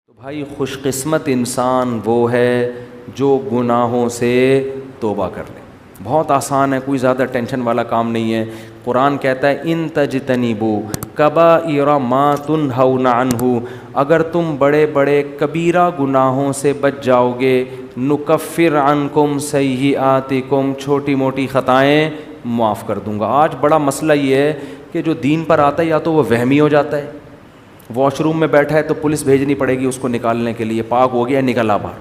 तो भाई खुशकिस्मत इंसान वो है जो गुनाहों से तौबा कर ले। बहुत आसान है, कोई ज़्यादा टेंशन वाला काम नहीं है। कुरान कहता है इन तजतनीबू कबाइरा मा तुनहौना अन्हु, अगर तुम बड़े बड़े कबीरा गुनाहों से बच जाओगे, नुकफ़िर अन्कुम सय्यिआतिकुम, छोटी मोटी ख़ताएँ माफ़ कर दूँगा। आज बड़ा मसला ये है कि जो दीन पर आता है या तो वो वहमी हो जाता है, वॉशरूम में बैठा है तो पुलिस भेजनी पड़ेगी उसको निकालने के लिए, पाक हो गया निकला बाहर।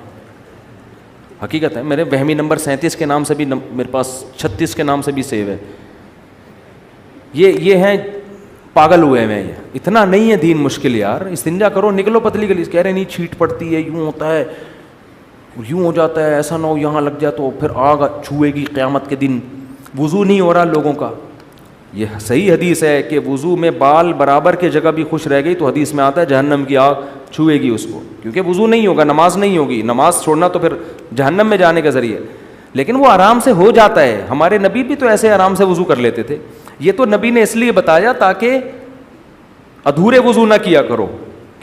हकीकत है, मेरे वहमी नंबर 37 के नाम से भी मेरे पास 36 के नाम से भी सेव है। ये हैं पागल हुए हैं। ये इतना नहीं है दीन मुश्किल यार, इस्तिंजा करो निकलो पतली गली। कह रहे नहीं छींट पड़ती है, यूँ होता है, यूँ हो जाता है, ऐसा ना हो यहाँ लग जाए तो फिर आग छुएगी क़यामत के दिन। वुज़ू नहीं हो रहा लोगों का। ये सही हदीस है कि वुज़ू में बाल बराबर के जगह भी खुश रह गई तो हदीस में आता है जहन्नम की आग छुएगी उसको, क्योंकि वुज़ू नहीं होगा, नमाज नहीं होगी। नमाज छोड़ना तो फिर जहन्नम में जाने का ज़रिए, लेकिन वो आराम से हो जाता है। हमारे नबी भी तो ऐसे आराम से वुज़ू कर लेते थे। ये तो नबी ने इसलिए बताया ताकि अधूरे वुज़ू ना किया करो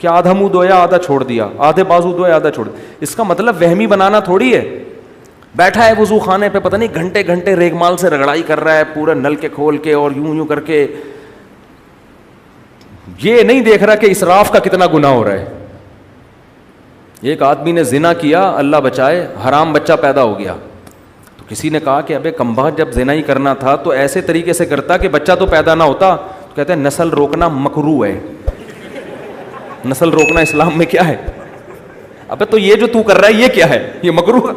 कि आधा मुँह धोया आधा छोड़ दिया, आधे बाजू धोया आधा छोड़ दिया। इसका मतलब वहमी बनाना थोड़ी है। बैठा है वुज़ू खाने पे, पता नहीं घंटे घंटे रेगमाल से रगड़ाई कर रहा है पूरा नल के खोल के और यूं यूं करके, ये नहीं देख रहा कि इसराफ का कितना गुनाह हो रहा है। एक आदमी ने जिना किया, अल्लाह बचाए, हराम बच्चा पैदा हो गया। तो किसी ने कहा कि अबे कमबख्त, जब जिना ही करना था तो ऐसे तरीके से करता कि बच्चा तो पैदा ना होता। तो कहते हैं नस्ल रोकना मकरू है। नस्ल रोकना इस्लाम में क्या है? अबे तो ये जो तू कर रहा है ये क्या है? ये मकरू है।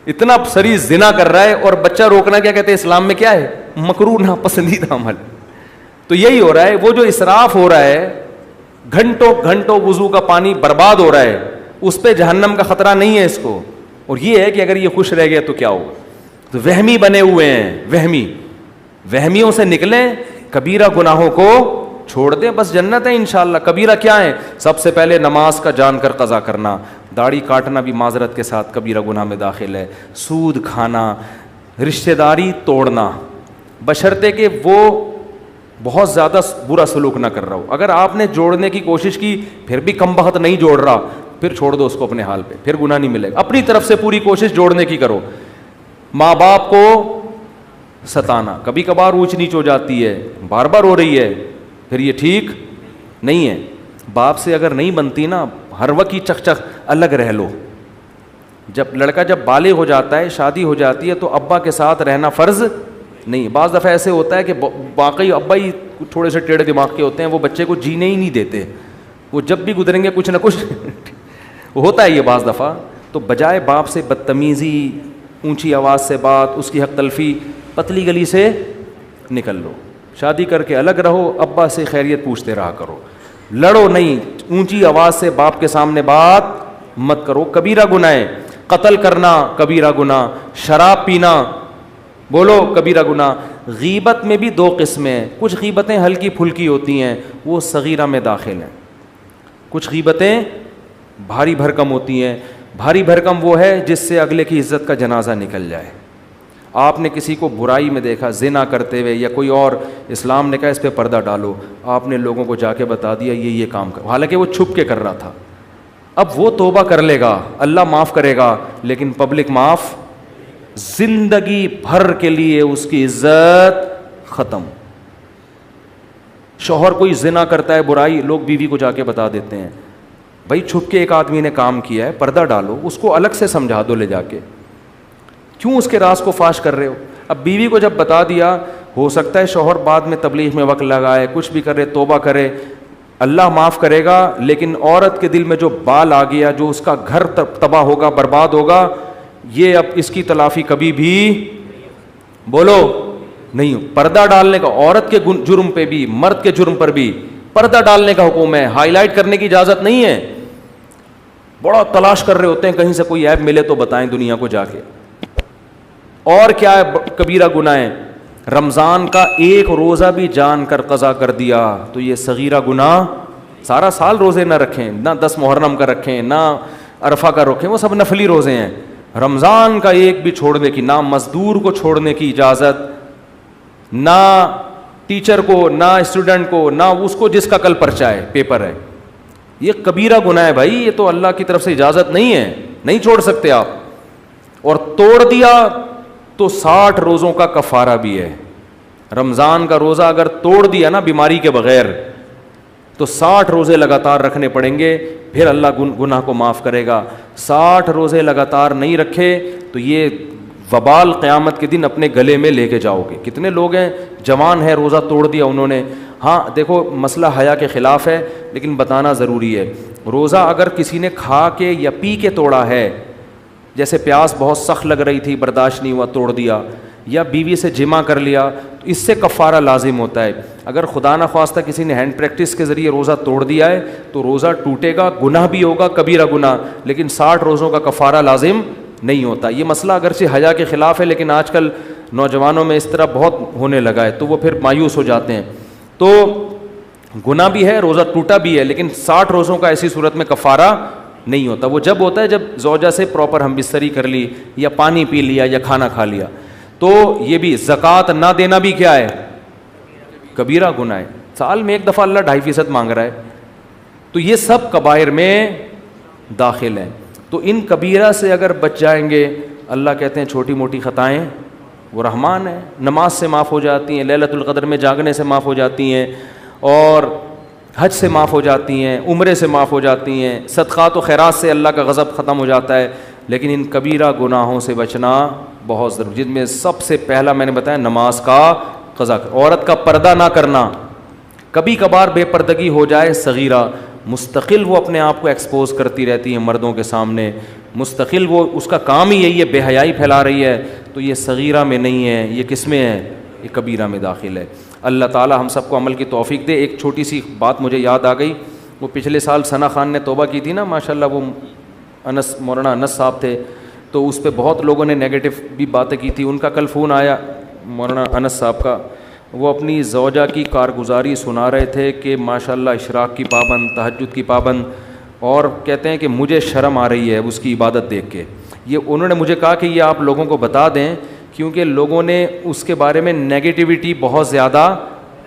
इतना सरी जिना कर रहा है और बच्चा रोकना क्या कहते हैं इस्लाम में क्या है? मकरू, ना पसंदीदा अमल। तो यही हो रहा है, वो जो इसराफ हो रहा है, घंटों घंटों वुज़ू का पानी बर्बाद हो रहा है, उस पे जहन्नम का खतरा नहीं है इसको। और ये है कि अगर ये खुश रह गया तो क्या होगा। तो वहमी बने हुए हैं, वहमियों से निकलें, कबीरा गुनाहों को छोड़ दें, बस जन्नत है इंशाअल्लाह। कबीरा क्या है? सबसे पहले नमाज का जानकर कज़ा करना, दाढ़ी काटना भी माजरत के साथ कबीरा गुनाह में दाखिल है, सूद खाना, रिश्तेदारी तोड़ना, बशर्ते कि वो बहुत ज़्यादा बुरा सलूक ना कर रहा हो। अगर आपने जोड़ने की कोशिश की फिर भी कमबख्त नहीं जोड़ रहा, फिर छोड़ दो उसको अपने हाल पे, फिर गुनाह नहीं मिलेगा। अपनी तरफ से पूरी कोशिश जोड़ने की करो। माँ बाप को सताना, कभी कभार ऊंच नीच हो जाती है, बार बार हो रही है, फिर ये ठीक नहीं है। बाप से अगर नहीं बनती ना, हर वक्त की चक अलग रह लो। जब लड़का जब बालिग हो जाता है, शादी हो जाती है, तो अब्बा के साथ रहना फ़र्ज़ नहीं। बाज़ दफ़ा ऐसे होता है कि वाकई अब्बा ही थोड़े से टेढ़े दिमाग के होते हैं, वो बच्चे को जीने ही नहीं देते। वो जब भी गुजरेंगे कुछ ना कुछ होता है ये बाज़ दफ़ा। तो बजाय बाप से बदतमीज़ी, ऊंची आवाज़ से बात, उसकी हक तलफ़ी, पतली गली से निकल लो। शादी करके अलग रहो, अब्बा से खैरियत पूछते रहा करो, लड़ो नहीं, ऊंची आवाज़ से बाप के सामने बात मत करो। कबीरा गुनाह है। कत्ल करना कबीरा गुनाह, शराब पीना बोलो कबीरा गुनाह। गीबत में भी दो किस्में हैं, कुछ गीबतें हल्की फुल्की होती हैं, वो सगीरा में दाखिल हैं। कुछ गीबतें भारी भरकम होती हैं। भारी भरकम वो है जिससे अगले की इज्जत का जनाजा निकल जाए। आपने किसी को बुराई में देखा, जिना करते हुए या कोई और, इस्लाम ने कहा इस पे पर्दा डालो, आपने लोगों को जाके बता दिया ये काम कर, हालांकि वो छुप के कर रहा था। अब वो तौबा कर लेगा, अल्लाह माफ़ करेगा, लेकिन पब्लिक माफ़, जिंदगी भर के लिए उसकी इज्जत ख़त्म। शौहर कोई जिना करता है, बुराई, लोग बीवी को जाके बता देते हैं, भाई छुप के एक आदमी ने काम किया है, पर्दा डालो, उसको अलग से समझा दो ले जाके, क्यों उसके राज को फाश कर रहे हो। अब बीवी को जब बता दिया, हो सकता है शौहर बाद में तबलीग में वक्त लगाए, कुछ भी करे, तौबा करे, अल्लाह माफ़ करेगा, लेकिन औरत के दिल में जो बाल आ गया, जो उसका घर तबाह होगा, बर्बाद होगा, ये अब इसकी तलाफ़ी कभी भी बोलो नहीं हो। पर्दा डालने का, औरत के जुर्म पे भी, मर्द के जुर्म पर भी पर्दा डालने का हुक्म है, हाईलाइट करने की इजाज़त नहीं है। बड़ा तलाश कर रहे होते हैं कहीं से कोई ऐप मिले तो बताएं दुनिया को जाके। और क्या है कबीरा गुनाह है? रमज़ान का एक रोज़ा भी जान कर कज़ा कर दिया तो ये सगीरा गुनाह। सारा साल रोज़े ना रखें, ना 10 मुहर्रम का रखें, ना अरफा का रखें, वो सब नफली रोज़े हैं। रमज़ान का एक भी छोड़ने की, ना मज़दूर को छोड़ने की इजाज़त, ना टीचर को, ना स्टूडेंट को, ना उसको जिसका कल पर्चा है, पेपर है, ये कबीरा गुनाह है भाई, ये तो अल्लाह की तरफ से इजाज़त नहीं है, नहीं छोड़ सकते आप। और तोड़ दिया तो 60 रोज़ों का कफ़ारा भी है। रमज़ान का रोज़ा अगर तोड़ दिया ना बीमारी के बग़ैर, तो 60 रोज़े लगातार रखने पड़ेंगे, फिर अल्लाह गुनाह को माफ़ करेगा। 60 रोज़े लगातार नहीं रखे तो ये वबाल क़यामत के दिन अपने गले में लेके जाओगे। कितने लोग हैं, जवान है, रोज़ा तोड़ दिया उन्होंने। हाँ देखो, मसला हया के ख़िलाफ़ है, लेकिन बताना ज़रूरी है। रोज़ा अगर किसी ने खा के या पी के तोड़ा है, जैसे प्यास बहुत सख्त लग रही थी, बर्दाश्त नहीं हुआ, तोड़ दिया, या बीवी से जिमा कर लिया, तो इससे कफ़ारा लाजिम होता है। अगर खुदा न ख्वास्ता किसी ने हैंड प्रैक्टिस के ज़रिए रोज़ा तोड़ दिया है तो रोज़ा टूटेगा, गुनाह भी होगा, कबीरा गुनाह, लेकिन 60 रोज़ों का कफ़ारा लाजिम नहीं होता। ये मसला अगरचे हया के ख़िलाफ़ है, लेकिन आजकल नौजवानों में इस तरह बहुत होने लगा है, तो वो फिर मायूस हो जाते हैं। तो गुनाह भी है, रोज़ा टूटा भी है, लेकिन 60 रोज़ों का ऐसी सूरत में कफ़ारा नहीं होता। वो जब होता है जब ज़ौजा से प्रॉपर हमबिस्तरी कर ली, या पानी पी लिया, या खाना खा लिया। तो ये भी ज़कात ना देना भी क्या है, कबीरा गुनाह है। साल में एक दफ़ा अल्लाह 2.5% मांग रहा है, तो ये सब कबायर में दाखिल हैं। तो इन कबीरा से अगर बच जाएंगे, अल्लाह कहते हैं छोटी मोटी ख़ताएँ वो रहमान है, नमाज से माफ़ हो जाती हैं, लैलतुल क़द्र में जागने से माफ़ हो जाती हैं, और हज से माफ़ हो जाती हैं, उम्रे से माफ़ हो जाती हैं, सदक़ात व खैरात से अल्लाह का गज़ब ख़त्म हो जाता है। लेकिन इन कबीरा गुनाहों से बचना बहुत ज़रूरी, जिनमें सबसे पहला मैंने बताया नमाज का क़ज़ा, औरत का पर्दा ना करना। कभी कभार बेपर्दगी हो जाए सगीरा, मुस्तकिल वो अपने आप को एक्सपोज करती रहती है मर्दों के सामने, मुस्तकिल वो उसका काम ही यही है, बेहयाई फैला रही है, तो ये सगीरा में नहीं है, ये किस में है, ये कबीरा में दाखिल है। अल्लाह ताला हम सबको अमल की तौफीक दे। एक छोटी सी बात मुझे याद आ गई, वो पिछले साल सना खान ने तौबा की थी ना, माशाल्लाह, वो मौलाना अनस साहब थे, तो उस पर बहुत लोगों ने नेगेटिव भी बातें की थी। उनका कल फ़ोन आया मौलाना अनस साहब का, वो अपनी ज़ौजा की कारगुजारी सुना रहे थे कि माशाल्लाह इशराक की पाबंद, तहज्जुद की पाबंद, और कहते हैं कि मुझे शर्म आ रही है उसकी इबादत देख के। ये उन्होंने मुझे कहा कि ये आप लोगों को बता दें, क्योंकि लोगों ने उसके बारे में नेगेटिविटी बहुत ज़्यादा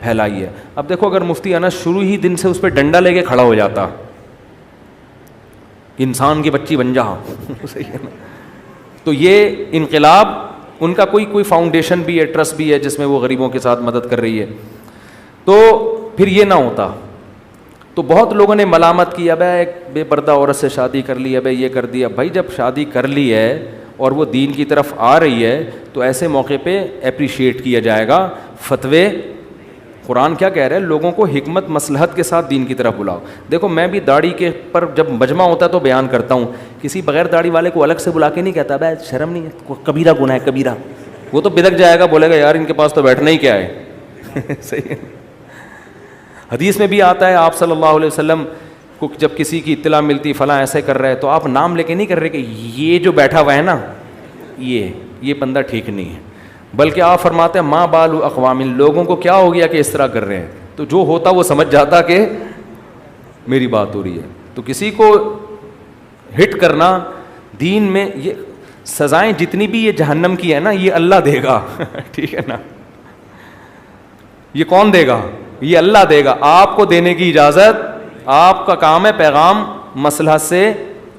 फैलाई है। अब देखो, अगर मुफ्ती अनस शुरू ही दिन से उस पर डंडा लेके खड़ा हो जाता, इंसान की बच्ची बन जा सही है ना, तो ये इनकलाब, उनका कोई फाउंडेशन भी है, ट्रस्ट भी है, जिसमें वो गरीबों के साथ मदद कर रही है, तो फिर ये ना होता। तो बहुत लोगों ने मलामत की, अब एक बेपर्दा औरत से शादी कर ली, अब ये कर दिया। भाई जब शादी कर ली है और वो दीन की तरफ आ रही है, तो ऐसे मौके पे अप्रिशिएट किया जाएगा। फतवे कुरान क्या कह रहा है, लोगों को हिकमत मसलहत के साथ दीन की तरफ बुलाओ। देखो, मैं भी दाढ़ी के पर जब मजमा होता है तो बयान करता हूँ, किसी बगैर दाढ़ी वाले को अलग से बुला के नहीं कहता भाई शर्म नहीं है, कबीरा गुनाह है कबीरा। वो तो बिदक जाएगा, बोलेगा यार इनके पास तो बैठना ही क्या है सही है। हदीस में भी आता है, आप सल्लल्लाहु अलैहि वसल्लम को जब किसी की इत्तला मिलती फ़लाँ ऐसे कर रहा है, तो आप नाम लेके नहीं कर रहे कि ये जो बैठा हुआ है ना, ये बंदा ठीक नहीं है, बल्कि आप फरमाते हैं माँ बालु अक़वामिन, लोगों को क्या हो गया कि इस तरह कर रहे हैं। तो जो होता वो समझ जाता कि मेरी बात हो रही है। तो किसी को हिट करना दीन में, ये सज़ाएं जितनी भी ये जहन्नम की है ना, ये अल्लाह देगा ठीक है ना, ये कौन देगा, ये अल्लाह देगा। आपको देने की इजाज़त, आपका काम है पैगाम मसलहत से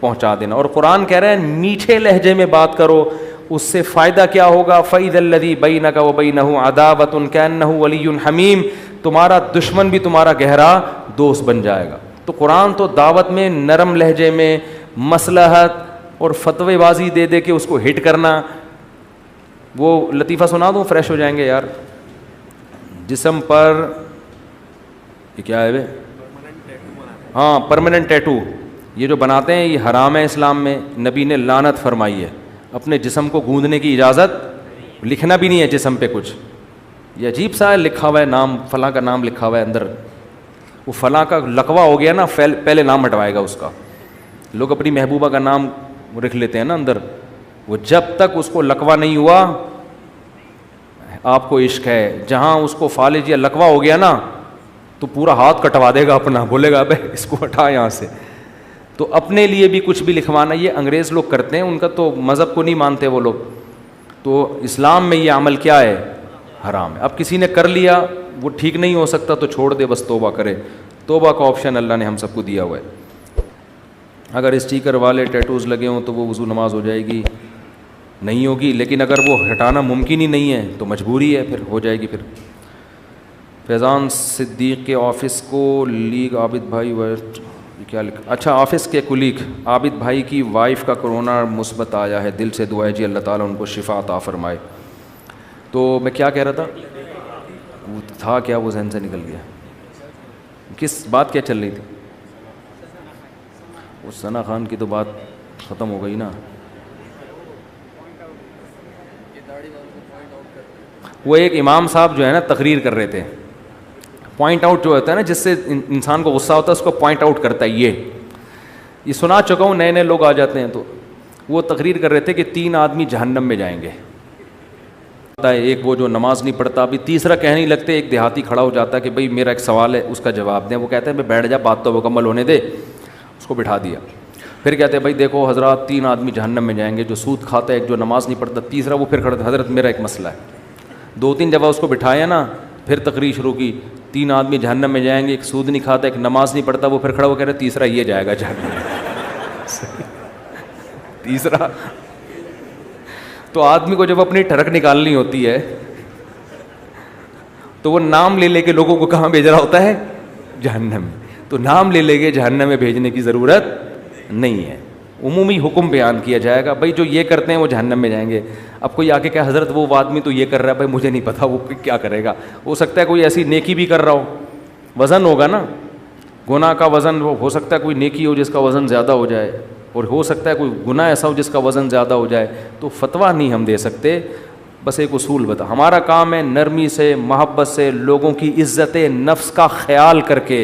पहुंचा देना। और कुरान कह रहे हैं मीठे लहजे में बात करो, उससे फ़ायदा क्या होगा, फ़इज़ल्लज़ी बैनका व बैनहु अदावतुन कअन्नहु वलिय्युन हमीम, तुम्हारा दुश्मन भी तुम्हारा गहरा दोस्त बन जाएगा। तो कुरान तो दावत में नरम लहजे में मसलहत और फतवेबाजी दे दे के उसको हिट करना। वो लतीफ़ा सुना दूँ, फ्रेश हो जाएंगे यार। जिस्म पर ये क्या है वे, हाँ परमानेंट टैटू, ये जो बनाते हैं ये हराम है इस्लाम में, नबी ने लानत फरमाई है। अपने जिस्म को गूंदने की इजाज़त, लिखना भी नहीं है जिस्म पे कुछ, ये अजीब सा है, लिखा हुआ है नाम, फ़लाँ का नाम लिखा हुआ है अंदर, वो फ़लाँ का लकवा हो गया ना, पहले नाम हटवाएगा उसका। लोग अपनी महबूबा का नाम लिख लेते हैं ना अंदर, वो जब तक उसको लकवा नहीं हुआ आपको इश्क है, जहाँ उसको फालिज या लकवा हो गया ना तो पूरा हाथ कटवा देगा अपना, बोलेगा अबे इसको हटा यहाँ से। तो अपने लिए भी कुछ भी लिखवाना, ये अंग्रेज़ लोग करते हैं, उनका तो मज़हब को नहीं मानते वो लोग। तो इस्लाम में ये अमल क्या है, हराम है। अब किसी ने कर लिया, वो ठीक नहीं हो सकता तो छोड़ दे, बस तौबा करे। तौबा का ऑप्शन अल्लाह ने हम सबको दिया हुआ है। अगर स्टिकर वाले टैटूज़ लगे हों तो वो वज़ू नमाज हो जाएगी? नहीं होगी। लेकिन अगर वो हटाना मुमकिन ही नहीं है तो मजबूरी है, फिर हो जाएगी। फिर फैज़ान सिद्दीक़ के ऑफ़िस को लीग आबिद भाई क्या लिखा? अच्छा, ऑफ़िस के कुलीग आबिद भाई की वाइफ का कोरोना मुस्बत आया है, दिल से दुआ है जी अल्लाह ताला उनको शिफा अता फरमाए। तो मैं क्या कह रहा था, वो था क्या, वो जहन से निकल गया। किस बात क्या चल रही थी? उस सना खान की तो बात ख़त्म हो गई ना। वो एक इमाम साहब जो है ना तकरीर कर रहे थे, पॉइंट आउट जो होता है ना जिससे इंसान को गुस्सा होता है उसको पॉइंट आउट करता है। ये सुना चुका हूँ, नए नए लोग आ जाते हैं। तो वो तकरीर कर रहे थे कि 3 आदमी जहन्नम में जाएंगे। एक वो जो नमाज नहीं पढ़ता, अभी तीसरा कहने नहीं लगते, एक देहाती खड़ा हो जाता है कि भाई मेरा एक सवाल है उसका जवाब दें। वो कहते हैं भाई बैठ जा, बात तो मुकम्मल होने दे। उसको बिठा दिया। फिर कहते हैं भाई देखो हज़रात, 3 आदमी जहन्नम में जाएंगे, जो सूद खाता है, एक जो नमाज नहीं पढ़ता, तीसरा वो फिर खड़ा, हज़रत मेरा एक मसला है। 2-3 जगह उसको बिठाया ना, फिर तकरीर शुरू की। 3 आदमी जहन्नम में जाएंगे, एक सूद नहीं खाता, एक नमाज नहीं पढ़ता। वो फिर खड़ा हो कह रहे तीसरा ये जाएगा जहन्नम में। तीसरा तो आदमी को जब अपनी ठरक निकालनी होती है तो वो नाम ले लेके लोगों को कहाँ भेज रहा होता है? जहन्नम में। तो नाम ले लेके जहन्नम में भेजने की ज़रूरत नहीं है। उमूमी हुक्म बयान किया जाएगा, भाई जो ये करते हैं वो जहन्नम में जाएंगे। अब कोई आके क्या हज़रत वो आदमी तो ये कर रहा है, भाई मुझे नहीं पता वो क्या करेगा। हो सकता है कोई ऐसी नेकी भी कर रहा हो, वज़न होगा ना, गुनाह का वज़न। वो हो सकता है कोई नेकी हो जिसका वज़न ज़्यादा हो जाए, और हो सकता है कोई गुनाह ऐसा हो जिसका वज़न ज़्यादा हो जाए। तो फतवा नहीं हम दे सकते, बस एक उसूल बता। हमारा काम है नरमी से, मोहब्बत से, लोगों की इज़्ज़त नफ्स का ख्याल करके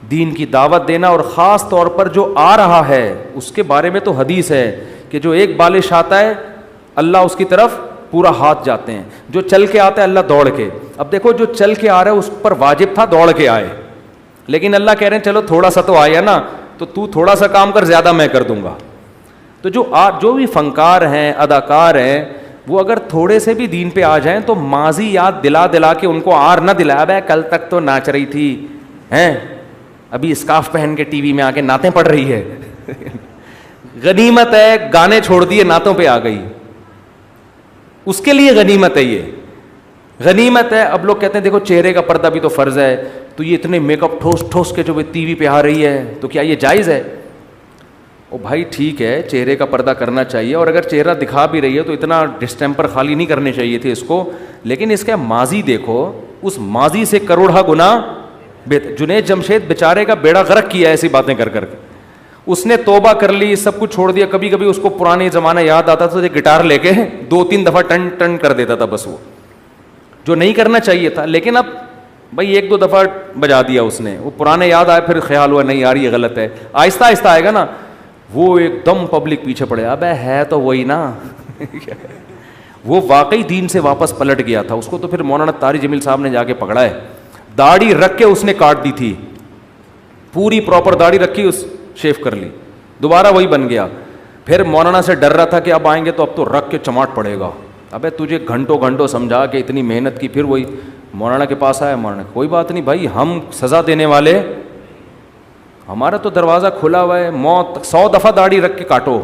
दीन की दावत देना। और ख़ास तौर पर जो आ रहा है उसके बारे में तो हदीस है कि जो एक बालिश आता है अल्लाह उसकी तरफ पूरा हाथ जाते हैं, जो चल के आता है अल्लाह दौड़ के। अब देखो जो चल के आ रहा है उस पर वाजिब था दौड़ के आए, लेकिन अल्लाह कह रहे हैं चलो थोड़ा सा तो आया ना, तो तू थोड़ा सा काम कर, ज़्यादा मैं कर दूंगा। तो जो भी फनकार हैं, अदाकार हैं, वो अगर थोड़े से भी दीन पे आ जाएं तो माजी याद दिला दिला के उनको आर ना दिलाया, भाई कल तक तो नाच रही थी, हैं अभी स्कार्फ पहन के टीवी में आके नातें पढ़ रही है। गनीमत है, गाने छोड़ दिए, नातों पे आ गई, उसके लिए गनीमत है। ये गनीमत है। अब लोग कहते हैं देखो चेहरे का पर्दा भी तो फ़र्ज़ है, तो ये इतने मेकअप ठोस ठोस के जो टीवी पे आ रही है तो क्या ये जायज़ है? ओ भाई ठीक है, चेहरे का पर्दा करना चाहिए, और अगर चेहरा दिखा भी रही है तो इतना डिस्टेम्पर खाली नहीं करने चाहिए थे इसको। लेकिन इसका माजी देखो, उस माजी से करोड़ा गुना बेहतर। जुनैद जमशेद बेचारे का बेड़ा गर्क किया ऐसी बातें कर करके। उसने तौबा कर ली, सब कुछ छोड़ दिया। कभी कभी उसको पुराने ज़माना याद आता था तो गिटार लेके 2-3 दफ़ा टन टन कर देता था, बस वो जो नहीं करना चाहिए था। लेकिन अब भाई 1-2 दफ़ा बजा दिया उसने, वो पुराने याद आए, फिर ख्याल हुआ नहीं यार ये गलत है। आहिस्ता आहिस्ता आएगा ना, वो एकदम पब्लिक पीछे पड़े, अब है तो वही ना। वो वाकई दीन से वापस पलट गया था। उसको तो फिर मौलाना तारी जमील साहब ने जाके पकड़ा है। दाढ़ी रख के उसने काट दी थी, पूरी प्रॉपर दाढ़ी रखी, उस शेव कर ली, दोबारा वही बन गया। फिर मौलाना से डर रहा था कि अब आएंगे तो अब तो रख के चमाट पड़ेगा। अबे तुझे घंटों घंटों समझा के इतनी मेहनत की, फिर वही मौलाना के पास आया। मौलाना कोई बात नहीं भाई, हम सज़ा देने वाले, हमारा तो दरवाज़ा खुला हुआ है, मौत 100 दफ़ा दाढ़ी रख के काटो।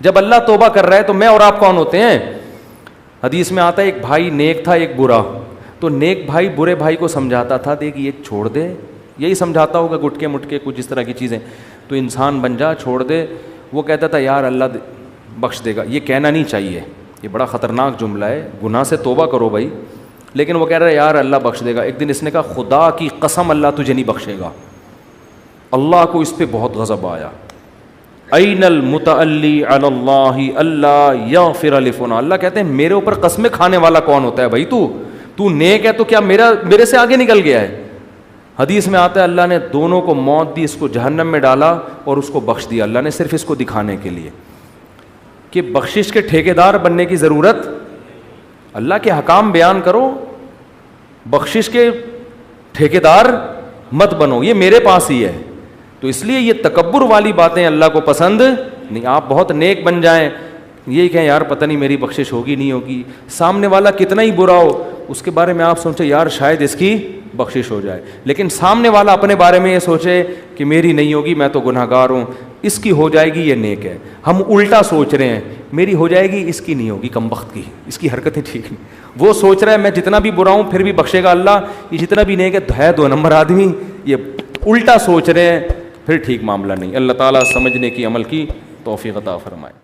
जब अल्लाह तौबा कर रहा है तो मैं और आप कौन होते हैं? हदीस में आता है एक भाई नेक था एक बुरा, तो नेक भाई बुरे भाई को समझाता था, देख ये छोड़ दे, यही समझाता होगा, गुटके मुटके कुछ इस तरह की चीज़ें, तो इंसान बन जा, छोड़ दे। वो कहता था यार अल्लाह बख्श देगा। ये कहना नहीं चाहिए, ये बड़ा ख़तरनाक जुमला है, गुनाह से तौबा करो भाई। लेकिन वो कह रहा है यार अल्लाह बख्श देगा। एक दिन इसने कहा खुदा की कसम अल्लाह तुझे नहीं बख्शेगा। अल्लाह को इस पर बहुत गज़ब आया। ऐनल मुतअल्ली अलल्लाहि अल्लाह यग़फिर लिफुना। अल्लाह कहते हैं मेरे ऊपर कसमें खाने वाला कौन होता है भाई? तू नेक है तो क्या मेरे से आगे निकल गया है? हदीस में आता है अल्लाह ने दोनों को मौत दी, इसको जहन्नम में डाला और उसको बख्श दिया। अल्लाह ने सिर्फ इसको दिखाने के लिए कि बख्शिश के ठेकेदार बनने की ज़रूरत, अल्लाह के हकाम बयान करो, बख्शिश के ठेकेदार मत बनो, ये मेरे पास ही है। तो इसलिए ये तकब्बुर वाली बातें अल्लाह को पसंद नहीं। आप बहुत नेक बन जाएं, ये कहें यार पता नहीं मेरी बख्शिश होगी नहीं होगी, सामने वाला कितना ही बुरा हो उसके बारे में आप सोचें यार शायद इसकी बख्शिश हो जाए, लेकिन सामने वाला अपने बारे में ये सोचे कि मेरी नहीं होगी, मैं तो गुनहगार हूँ, इसकी हो जाएगी ये नेक है। हम उल्टा सोच रहे हैं, मेरी हो जाएगी इसकी नहीं होगी, कमबख्त की, इसकी हरकतें ठीक नहीं। वो सोच रहा है मैं जितना भी बुरा हूँ फिर भी बख्शेगा अल्लाह, ये जितना भी नेक है 2 नंबर आदमी, ये उल्टा सोच रहे हैं, फिर ठीक मामला नहीं। अल्लाह ताला समझने की, अमल की तौफीक अता फरमाए।